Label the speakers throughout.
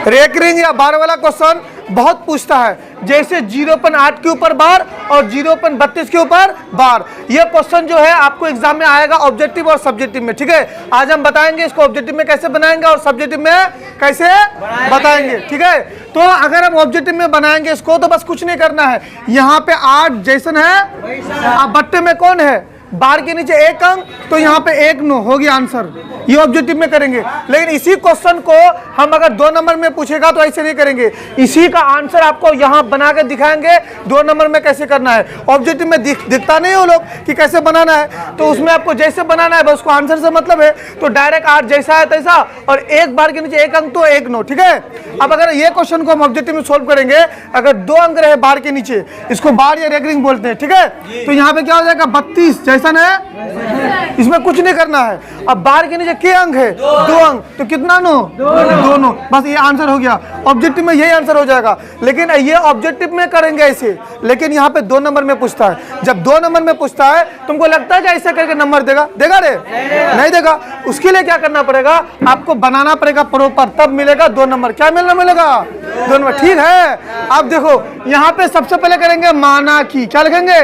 Speaker 1: Recurring या बार वाला question बहुत पूछता है, जैसे 0.8 के ऊपर बार और 0.32 के ऊपर बार। ये क्वेश्चन जो है आपको एग्जाम में आएगा ऑब्जेक्टिव और सब्जेक्टिव में, ठीक है। आज हम बताएंगे इसको ऑब्जेक्टिव में कैसे बनाएंगे और सब्जेक्टिव में कैसे बताएंगे, ठीक है। तो अगर हम ऑब्जेक्टिव में बनाएंगे इसको तो बस कुछ नहीं करना है, यहाँ पे 8 जैसन है, अब बट्टे में कौन है, बार के नीचे 1 अंक, तो यहाँ पे 1 9 हो गया आंसर। ये ऑब्जेक्टिव में करेंगे। लेकिन इसी क्वेश्चन को हम अगर 2 नंबर में पूछेगा तो ऐसे नहीं करेंगे, इसी का आंसर आपको यहाँ बना के दिखाएंगे 2 नंबर में कैसे करना है। ऑब्जेक्टिव में दिखता नहीं हो लोग कि कैसे बनाना है, तो उसमें आपको जैसे बनाना है बस उसको आंसर से मतलब है। तो डायरेक्ट 8 जैसा है तैसा, और 1 बार के नीचे 1 अंक तो 1 9, ठीक है। अब अगर ये क्वेश्चन को हम ऑब्जेक्टिव में सोल्व करेंगे, अगर 2 अंक रहे बार के नीचे, इसको बार या रेकरिंग बोलते हैं, ठीक है। तो यहाँ पे क्या हो जाएगा 32 जैसा है, इसमें कुछ नहीं करना है। अब बार के नीचे के अंक है 2 अंक, तो कितना 9 2 9, बस ये आंसर हो गया। ऑब्जेक्टिव में यही आंसर हो जाएगा। लेकिन ये ऑब्जेक्टिव में करेंगे ऐसे, लेकिन यहाँ पे 2 नंबर में पूछता है। जब 2 नंबर में पूछता है तुमको लगता है कि ऐसे करके नंबर देगा रे नहीं देगा। उसके लिए क्या करना पड़ेगा, आपको बनाना पड़ेगा प्रॉपर, तब मिलेगा 2 नंबर। क्या मिलेगा 2 नंबर, ठीक है। अब देखो यहाँ पे सबसे पहले करेंगे माना की, क्या लिखेंगे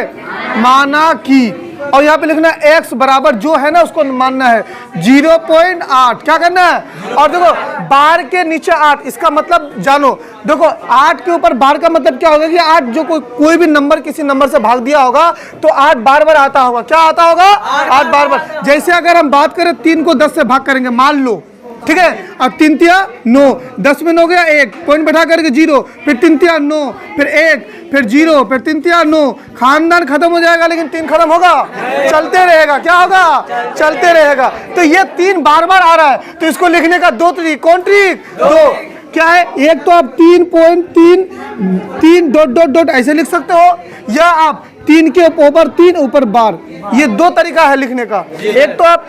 Speaker 1: माना की, और यहाँ पे लिखना है x बराबर जो है ना उसको मानना है 0.8, क्या करना है। और देखो बार के नीचे 8, इसका मतलब जानो, देखो 8 के ऊपर बार का मतलब क्या होगा कि 8 जो कोई भी नंबर किसी नंबर से भाग दिया होगा तो 8 बार बार आता होगा। क्या आता होगा 8 बार बार। जैसे अगर हम बात करें 3 को 10 से भाग करेंगे, मान लो, ठीक है। अब 3 तिया 9, 10 में 9 गया 1, पॉइंट बैठा करके 0, फिर 3 तिया 9, फिर 1, फिर 0, फिर 3 तिया 9, खानदान खत्म हो जाएगा लेकिन 3 खत्म होगा, चलते रहेगा। क्या होगा, चलते रहेगा। तो ये 3 बार बार आ रहा है, तो इसको लिखने का 2 तरीक, कौन ट्रिक 2 क्या है। एक तो आप 3.3 डॉट डॉट डॉट ऐसे लिख सकते हो, या आप 3 के ऊपर 3 ऊपर बार, ये 2 तरीका है लिखने का। एक तो आप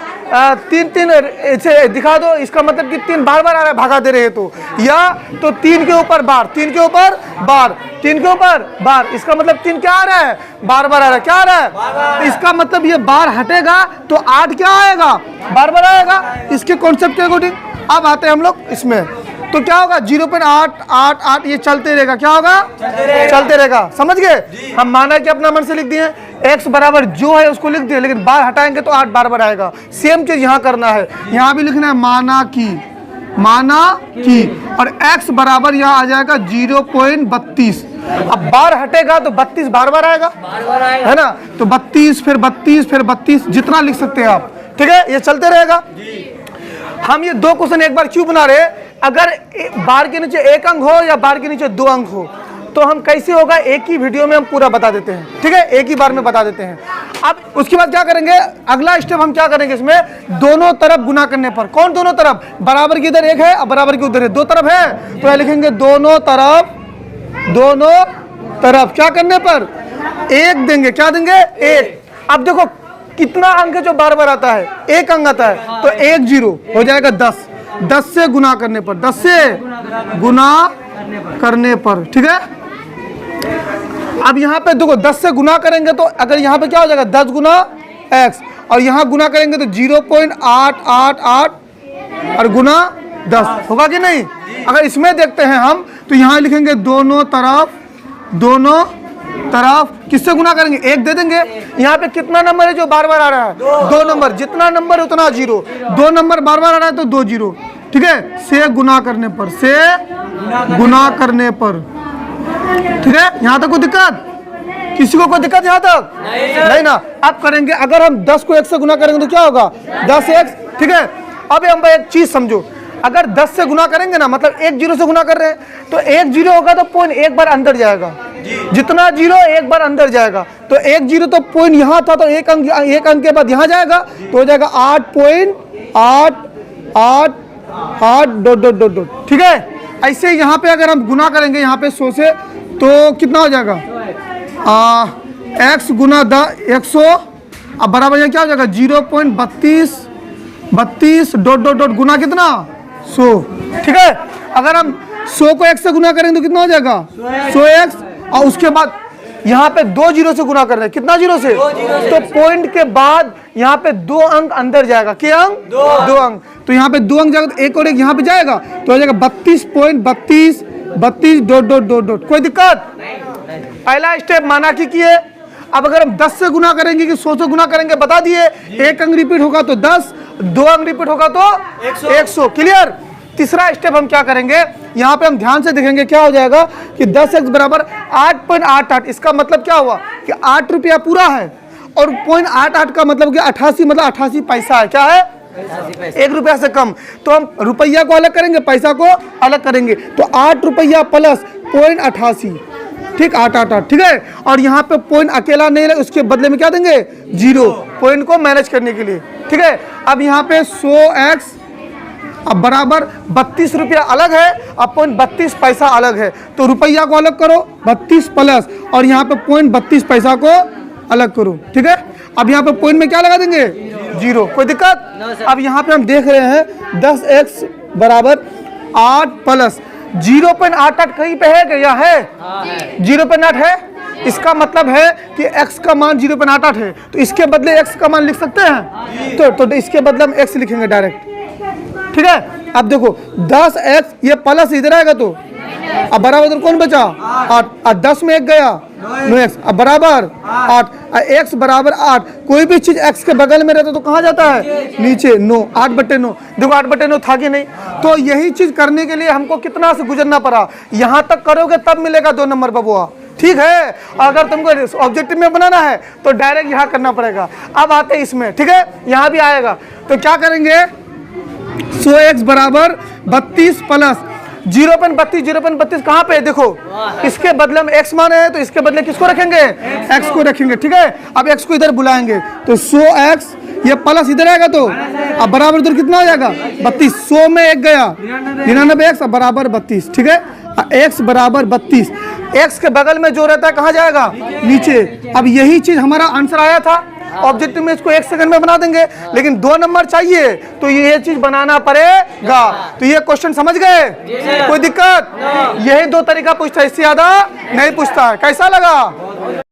Speaker 1: 3 ऐसे दिखा दो, इसका मतलब कि 3 बार बार आ रहा है, भागा दे रहे तो, या तो 3 के ऊपर बार, 3 के ऊपर बार, 3 के ऊपर बार, इसका मतलब 3 क्या आ रहा है, बार बार आ रहा है। क्या आ रहा है, तो इसका मतलब ये बार हटेगा तो 8 क्या आएगा, बार बार आएगा। इसके कॉन्सेप्ट के अकॉर्डिंग अब आते हैं हम लोग इसमें, तो क्या होगा 0.888, ये चलते रहेगा। क्या होगा, चलते रहेगा। समझ गए। हम माना कि अपना मन से लिख दिए, x बराबर जो है उसको लिख दिए, लेकिन बार हटाएंगे तो 8 बार बार आएगा। सेम चीज यहाँ करना है, यहाँ भी लिखना है माना की, और x बराबर यहाँ आ जाएगा 0.32। अब बार हटेगा तो 32 बार बार आएगा, है ना। तो 32 फिर 32 फिर 32, जितना लिख सकते हैं आप, ठीक है। ये चलते रहेगा। हम ये 2 क्वेश्चन एक बार क्यों बना रहे, अगर बार के नीचे 1 अंक हो या बार के नीचे 2 अंक हो तो हम कैसे होगा, एक ही वीडियो में हम पूरा बता देते हैं, ठीक है, एक ही बार में बता देते हैं। अब उसके बाद क्या करेंगे, अगला स्टेप हम क्या करेंगे इसमें, दोनों तरफ गुना करने पर। कौन दोनों तरफ, बराबर की इधर 1 है और बराबर की उधर है, 2 तरफ है, तो लिखेंगे दोनों तरफ क्या करने पर 1 देंगे। क्या देंगे 1। अब देखो कितना अंक है जो बार बार आता है, 1 अंक आता है, तो 1 0 हो जाएगा 10, 10 से गुना करने पर, 10 से गुना करने पर, ठीक है। अब यहाँ पे देखो 10 से गुना करेंगे तो अगर यहाँ पे क्या हो जाएगा 10 गुना x, और यहाँ गुना करेंगे तो 0.888 और गुना 10 होगा कि नहीं। अगर इसमें देखते हैं हम तो यहाँ लिखेंगे दोनों तरफ किससे गुना करेंगे, 1 दे देंगे। यहाँ पे कितना नंबर है जो बार बार आ रहा है, 2 नंबर, जितना नंबर उतना 0, 2 नंबर बार बार आ रहा है तो 2 0, ठीक है। से गुना करने पर, ठीक है। यहाँ तक कोई दिक्कत, किसी को कोई दिक्कत यहाँ तक नहीं ना। अब करेंगे, अगर हम 10 को 1 से गुना करेंगे तो क्या होगा 10x, ठीक है। अब हम एक चीज समझो, अगर 10 से गुना करेंगे ना, मतलब 1 0 से गुना कर रहे हैं, तो 1 0 होगा तो पॉइंट 1 बार अंदर जाएगा, जितना 0 1 बार अंदर जाएगा। तो 1 0 तो पॉइंट यहाँ था, तो 1 अंक के बाद यहाँ जाएगा, तो हो जाएगा 8.888 डॉट डॉट डॉट डॉट, ठीक है। ऐसे यहाँ पे अगर हम गुना करेंगे यहाँ पे 100 से, तो कितना हो जाएगा x गुना 100, अब बराबर यहाँ क्या हो जाएगा 0.32 डॉट डॉट डॉट गुना कितना 100, ठीक है। अगर हम 100 को 1 से गुना करेंगे तो कितना हो जाएगा 100x, और उसके बाद यहाँ पे 2 जीरो से गुना कर रहे हैं, कितना जीरो से? तो पॉइंट के बाद यहाँ पे 2 अंक अंदर जाएगा, क्या अंक? 2 अंक। तो यहाँ पे 2 अंक जाएगा, तो एक और एक यहाँ पे जाएगा, तो हो जाएगा 32.32 डॉट डॉट डॉट डॉट। कोई दिक्कत? पहला स्टेप माना कि किए। अब अगर हम 10 से गुना करेंगे कि 100 से गुना करेंगे बता दिए। एक अंक रिपीट होगा तो 10, 2 अंक रिपीट होगा तो 100। क्लियर? तीसरा स्टेप हम क्या करेंगे, यहाँ पे हम ध्यान से देखेंगे क्या हो जाएगा कि 10x बराबर 8.88। इसका मतलब क्या हुआ कि 8 रुपया पूरा है और 0.88 का मतलब क्या? 88, मतलब 88 पैसा है। क्या है? 1 रुपया से कम। तो हम रुपया को अलग करेंगे, पैसा को अलग करेंगे, तो 8 रुपया प्लस 0.88, ठीक, 888, ठीक है। और यहाँ पे पॉइंट अकेला नहीं रहे, उसके बदले में क्या देंगे? 0, पॉइंट को मैनेज करने के लिए, ठीक है। अब यहाँ पे 100x अब बराबर 32 रुपया अलग है, अब 0.32 पैसा अलग है, तो रुपया को अलग करो 32 प्लस, और यहाँ पे 0.32 पैसा को अलग करो, ठीक है। अब यहाँ पे पॉइंट में क्या लगा देंगे? 0। कोई दिक्कत? अब यहाँ पे हम देख रहे हैं 10x बराबर 8 प्लस 0.88 कहीं पे है क्या? यहाँ है 0.8 है। इसका मतलब है कि x का मान 0.88 है, तो इसके बदले x का मान लिख सकते हैं। तो इसके बदले हम x लिखेंगे डायरेक्ट, ठीक है। अब देखो 10x ये प्लस इधर आएगा, तो अब बराबर इधर कौन बचा? 8, और 10 में 1 गया 9x, अब बराबर 8, x बराबर 8। कोई भी चीज x के बगल में रहता तो कहाँ जाता है? नीचे। 9, 8/9। देखो 8/9 था कि नहीं? तो यही चीज करने के लिए हमको कितना से गुजरना पड़ा। यहाँ तक करोगे तब मिलेगा 2 नंबर बबुआ, ठीक है। अगर तुमको ऑब्जेक्टिव में बनाना है तो डायरेक्ट यहाँ करना पड़ेगा। अब आते हैं इसमें, ठीक है, यहाँ भी आएगा। तो क्या करेंगे? 100x बराबर 32 प्लस 0.32 कहाँ पे? देखो इसके बदले में x माने हैं, तो इसके बदले किसको रखेंगे? x को रखेंगे, ठीक है। अब x को इधर बुलाएंगे, तो 100x ये प्लस इधर आएगा, तो अब बराबर इधर कितना हो जाएगा? 32। 100 में 1 गया 99x, अब बराबर 32, ठीक है। x बराबर 32, x के बगल में जो रहता है कहाँ जाएगा? नीचे। अब यही चीज हमारा आंसर आया था ऑब्जेक्टिव में, इसको 1 सेकंड में बना देंगे, लेकिन 2 नंबर चाहिए तो ये चीज बनाना पड़ेगा। तो ये क्वेश्चन समझ गए? कोई दिक्कत? यही 2 तरीका पूछता है, इससे ज्यादा नहीं पूछता है। कैसा लगा?